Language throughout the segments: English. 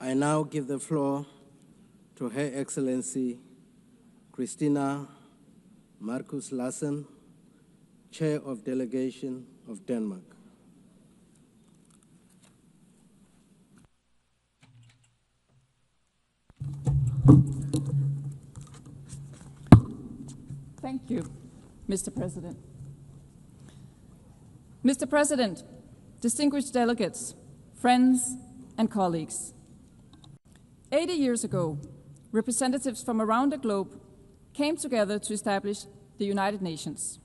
I now give the floor to Her Excellency Christina Markus Lassen, Chair of Delegation of Denmark. Thank you, Mr. President. Mr. President, distinguished delegates, friends, and colleagues. 80 years ago, representatives from around the globe came together to establish the United Nations.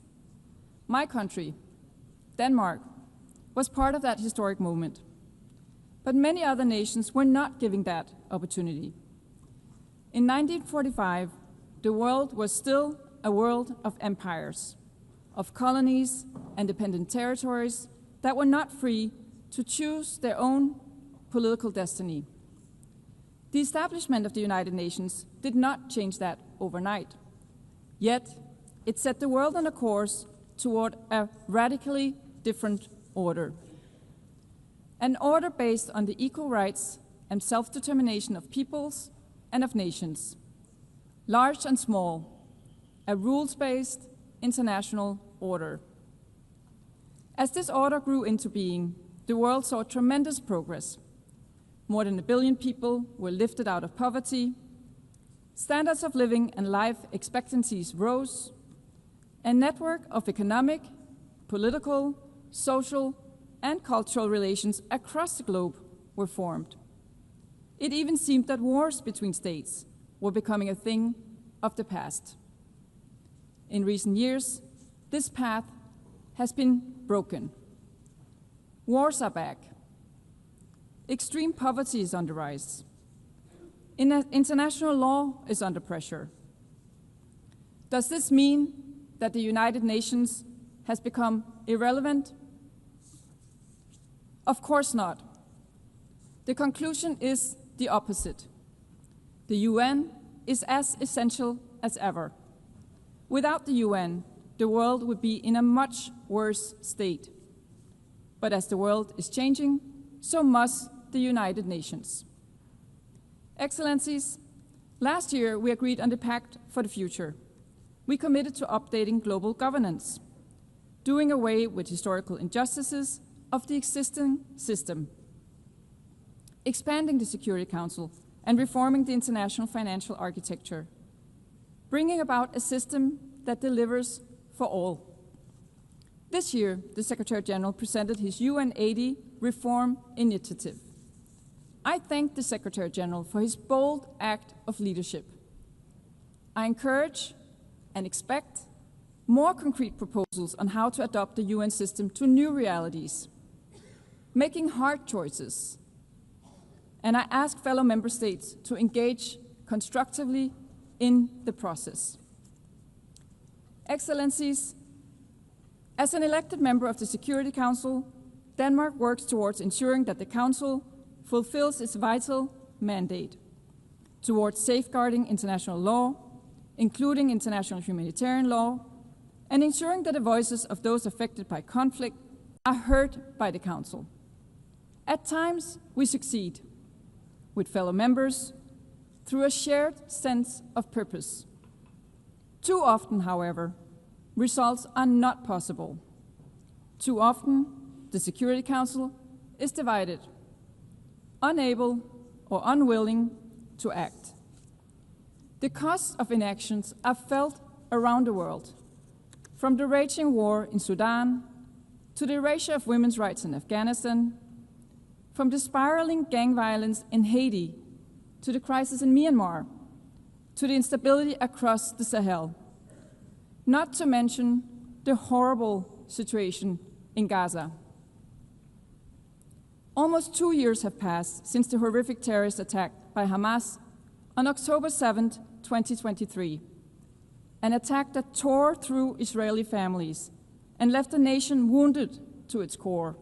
My country, Denmark, was part of that historic moment. But many other nations were not given that opportunity. In 1945, the world was still a world of empires, of colonies and dependent territories that were not free to choose their own political destiny. The establishment of the United Nations did not change that overnight. Yet, it set the world on a course toward a radically different order. An order based on the equal rights and self-determination of peoples and of nations, large and small, a rules-based international order. As this order grew into being, the world saw tremendous progress. More than 1 billion people were lifted out of poverty, standards of living and life expectancies rose, a network of economic, political, social, and cultural relations across the globe were formed. It even seemed that wars between states were becoming a thing of the past. In recent years, this path has been broken. Wars are back. Extreme poverty is on the rise. International law is under pressure. Does this mean that the United Nations has become irrelevant? Of course not. The conclusion is the opposite. The UN is as essential as ever. Without the UN, the world would be in a much worse state. But as the world is changing, so must the United Nations. Excellencies, last year we agreed on the Pact for the Future. We committed to updating global governance, doing away with historical injustices of the existing system, expanding the Security Council and reforming the international financial architecture, bringing about a system that delivers for all. This year, the Secretary General presented his UN 80 reform initiative. I thank the Secretary General for his bold act of leadership. I encourage and expect more concrete proposals on how to adapt the UN system to new realities, making hard choices. And I ask fellow member states to engage constructively in the process. Excellencies, as an elected member of the Security Council, Denmark works towards ensuring that the Council fulfills its vital mandate towards safeguarding international law, including international humanitarian law, and ensuring that the voices of those affected by conflict are heard by the Council. At times, we succeed with fellow members through a shared sense of purpose. Too often, however, results are not possible. Too often, the Security Council is divided, unable or unwilling to act. The costs of inactions are felt around the world, from the raging war in Sudan to the erasure of women's rights in Afghanistan, from the spiraling gang violence in Haiti to the crisis in Myanmar, to the instability across the Sahel, not to mention the horrible situation in Gaza. Almost 2 years have passed since the horrific terrorist attack by Hamas on October 7, 2023, an attack that tore through Israeli families and left the nation wounded to its core.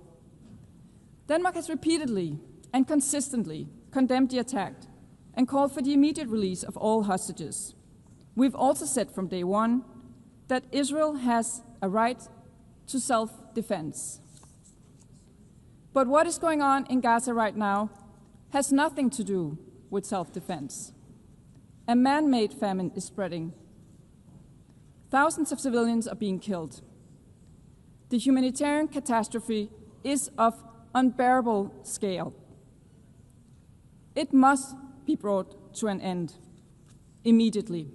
Denmark has repeatedly and consistently condemned the attack and called for the immediate release of all hostages. We've also said from day one that Israel has a right to self-defense. But what is going on in Gaza right now has nothing to do with self-defense. A man-made famine is spreading. Thousands of civilians are being killed. The humanitarian catastrophe is of unbearable scale. It must be brought to an end immediately.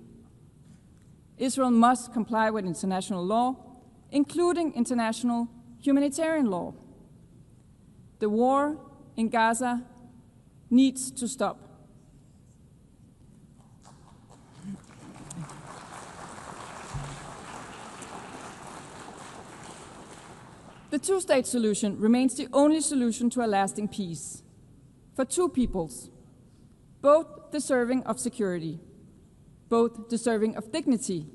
Israel must comply with international law, including international humanitarian law. The war in Gaza needs to stop. The two-state solution remains the only solution to a lasting peace for two peoples, both deserving of security, both deserving of dignity.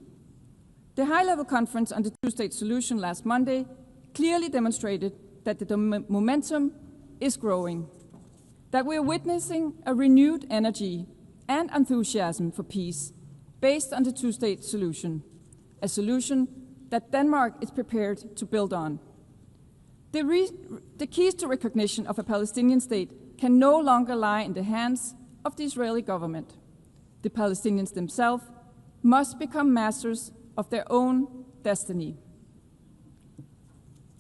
The high-level conference on the two-state solution last Monday clearly demonstrated that the momentum is growing, that we are witnessing a renewed energy and enthusiasm for peace based on the two-state solution, a solution that Denmark is prepared to build on. The keys to recognition of a Palestinian state can no longer lie in the hands of the Israeli government. The Palestinians themselves must become masters of their own destiny.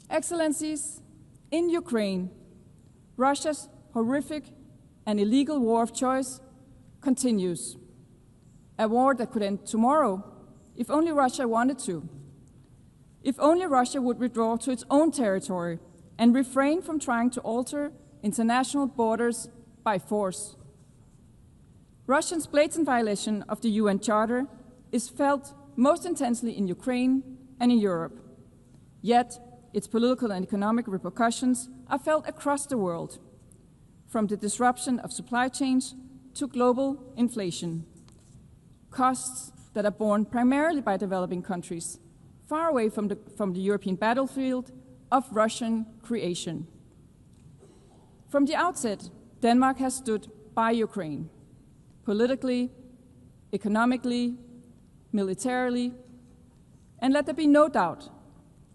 Excellencies, in Ukraine, Russia's horrific and illegal war of choice continues. A war that could end tomorrow if only Russia wanted to. If only Russia would withdraw to its own territory and refrain from trying to alter international borders by force. Russia's blatant violation of the UN Charter is felt most intensely in Ukraine and in Europe. Yet, its political and economic repercussions are felt across the world, from the disruption of supply chains to global inflation, costs that are borne primarily by developing countries, far away from the European battlefield of Russian creation. From the outset, Denmark has stood by Ukraine, politically, economically, militarily, and let there be no doubt,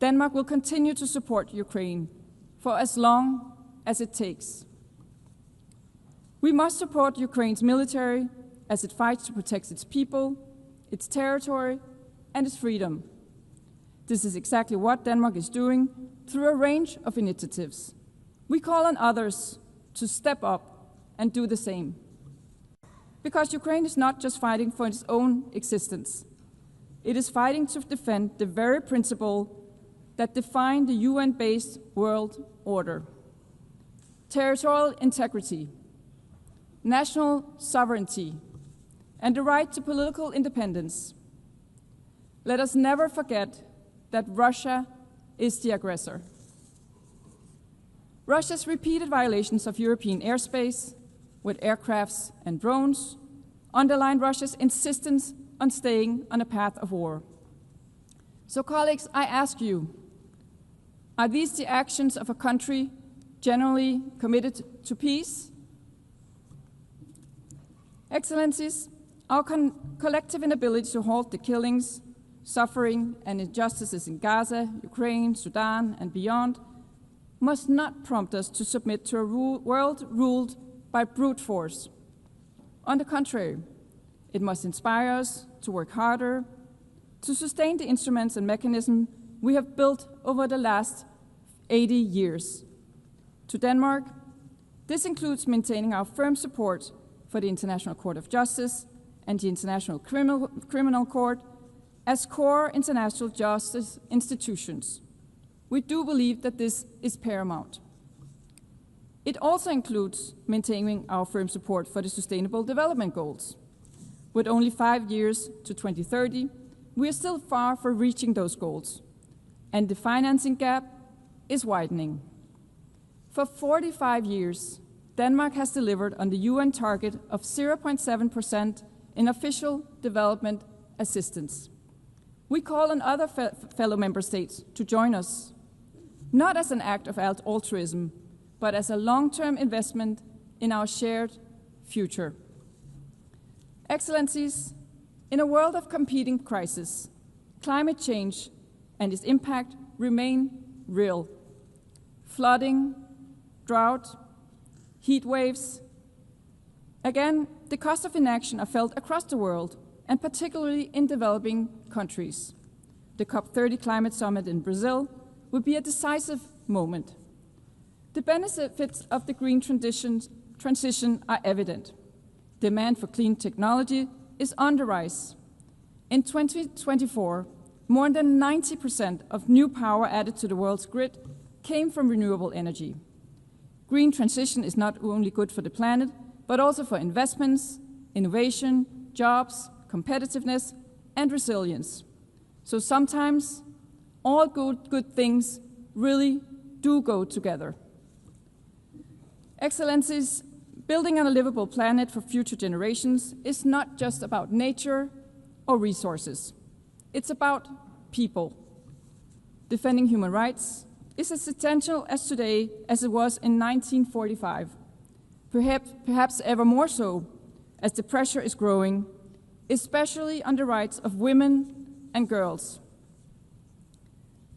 Denmark will continue to support Ukraine for as long as it takes. We must support Ukraine's military as it fights to protect its people, its territory, and its freedom. This is exactly what Denmark is doing through a range of initiatives. We call on others to step up and do the same. Because Ukraine is not just fighting for its own existence. It is fighting to defend the very principle that define the UN-based world order: territorial integrity, national sovereignty, and the right to political independence. Let us never forget that Russia is the aggressor. Russia's repeated violations of European airspace with aircrafts and drones underline Russia's insistence on staying on a path of war. So, colleagues, I ask you, are these the actions of a country generally committed to peace? Excellencies, our collective inability to halt the killings, suffering, and injustices in Gaza, Ukraine, Sudan, and beyond must not prompt us to submit to a world ruled by brute force. On the contrary, it must inspire us to work harder, to sustain the instruments and mechanisms we have built over the last 80 years. To Denmark, this includes maintaining our firm support for the International Court of Justice and the International Criminal Court as core international justice institutions. We do believe that this is paramount. It also includes maintaining our firm support for the Sustainable Development Goals. With only 5 years to 2030, we are still far from reaching those goals, and the financing gap is widening. For 45 years, Denmark has delivered on the UN target of 0.7% in official development assistance. We call on other fellow member states to join us, not as an act of altruism, but as a long-term investment in our shared future. Excellencies, in a world of competing crises, climate change and its impact remain real. Flooding, drought, heat waves, Again, the costs of inaction are felt across the world, and particularly in developing countries. The COP30 climate summit in Brazil will be a decisive moment. The benefits of the green transition are evident. Demand for clean technology is on the rise. In 2024, more than 90% of new power added to the world's grid came from renewable energy. Green transition is not only good for the planet, but also for investments, innovation, jobs, competitiveness, and resilience. So sometimes all good things really do go together. Excellencies, building on a livable planet for future generations is not just about nature or resources. It's about people. Defending human rights is as essential as today as it was in 1945. Perhaps ever more so, as the pressure is growing, especially on the rights of women and girls.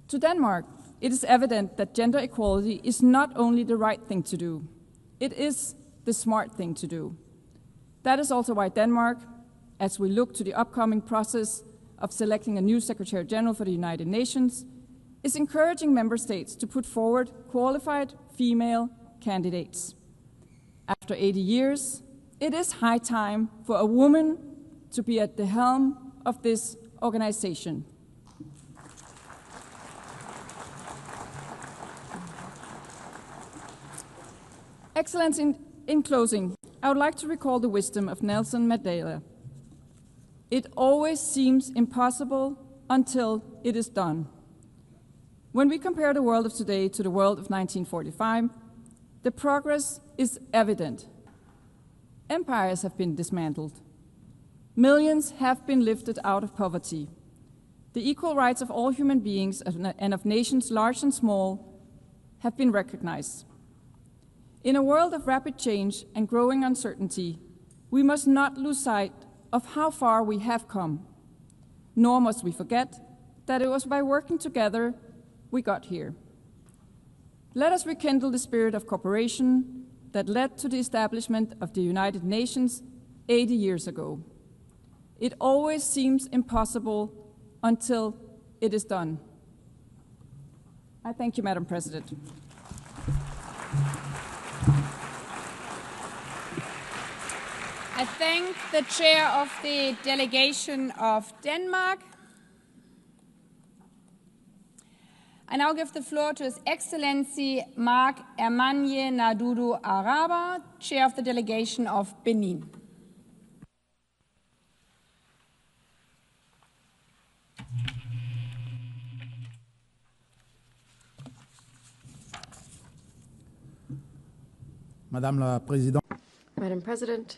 To Denmark, it is evident that gender equality is not only the right thing to do, it is the smart thing to do. That is also why Denmark, as we look to the upcoming process of selecting a new Secretary General for the United Nations, is encouraging member states to put forward qualified female candidates. After 80 years, it is high time for a woman to be at the helm of this organization. Excellence, in closing, I would like to recall the wisdom of Nelson Mandela. It always seems impossible until it is done. When we compare the world of today to the world of 1945, the progress is evident. Empires have been dismantled. Millions have been lifted out of poverty. The equal rights of all human beings and of nations large and small have been recognized. In a world of rapid change and growing uncertainty, we must not lose sight of how far we have come, nor must we forget that it was by working together we got here. Let us rekindle the spirit of cooperation that led to the establishment of the United Nations 80 years ago. It always seems impossible until it is done. I thank you, Madam President. I thank the chair of the delegation of Denmark. I now give the floor to His Excellency Marc Hermanie Nadudu Araba, chair of the delegation of Benin. Madame President,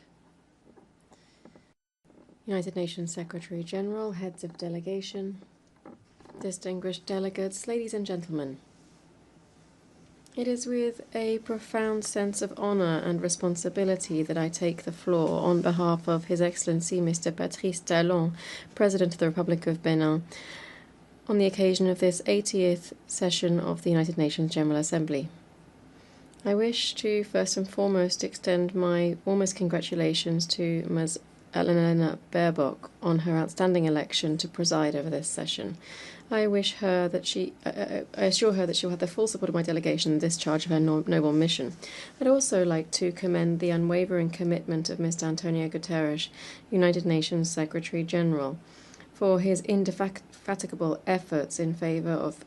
United Nations Secretary General, heads of delegation, distinguished delegates, ladies and gentlemen. It is with a profound sense of honor and responsibility that I take the floor on behalf of His Excellency Mr. Patrice Talon, President of the Republic of Benin, on the occasion of this 80th session of the United Nations General Assembly. I wish to first and foremost extend my warmest congratulations to Ms. Annalena Baerbock on her outstanding election to preside over this session. I assure her that she will have the full support of my delegation in discharge of her noble mission. I'd also like to commend the unwavering commitment of Mr. Antonio Guterres, United Nations Secretary General, for his indefatigable efforts in favor of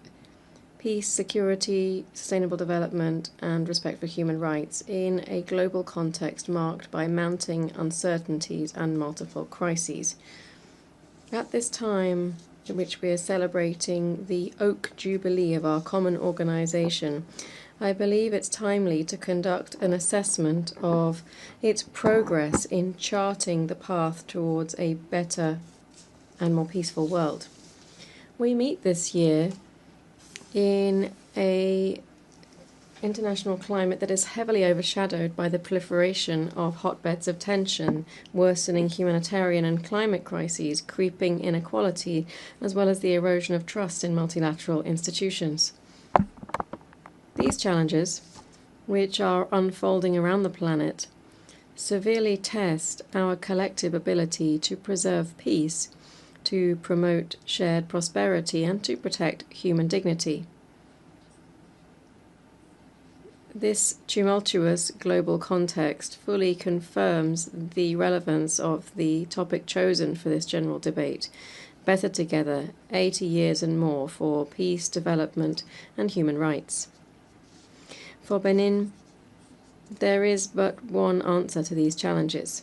peace, security, sustainable development, and respect for human rights in a global context marked by mounting uncertainties and multiple crises. At this time in which we are celebrating the Oak Jubilee of our common organization, I believe it's timely to conduct an assessment of its progress in charting the path towards a better and more peaceful world. We meet this year in an international climate that is heavily overshadowed by the proliferation of hotbeds of tension, worsening humanitarian and climate crises, creeping inequality, as well as the erosion of trust in multilateral institutions. These challenges, which are unfolding around the planet, severely test our collective ability to preserve peace, to promote shared prosperity, and to protect human dignity. This tumultuous global context fully confirms the relevance of the topic chosen for this general debate: Better Together, 80 years and more for peace, development, and human rights. For Benin, there is but one answer to these challenges: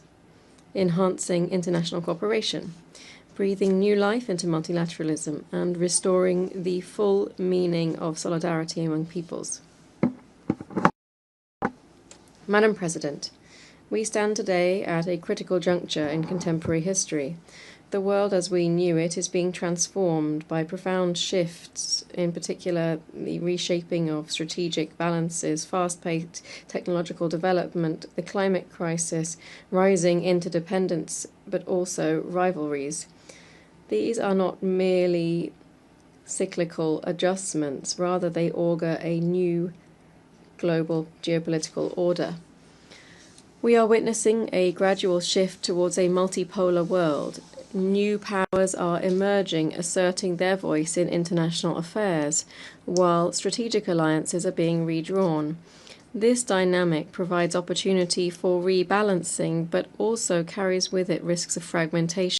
enhancing international cooperation, breathing new life into multilateralism, and restoring the full meaning of solidarity among peoples. Madam President, we stand today at a critical juncture in contemporary history. The world as we knew it is being transformed by profound shifts, in particular the reshaping of strategic balances, fast-paced technological development, the climate crisis, rising interdependence, but also rivalries. These are not merely cyclical adjustments, rather they augur a new global geopolitical order. We are witnessing a gradual shift towards a multipolar world. New powers are emerging, asserting their voice in international affairs, while strategic alliances are being redrawn. This dynamic provides opportunity for rebalancing, but also carries with it risks of fragmentation.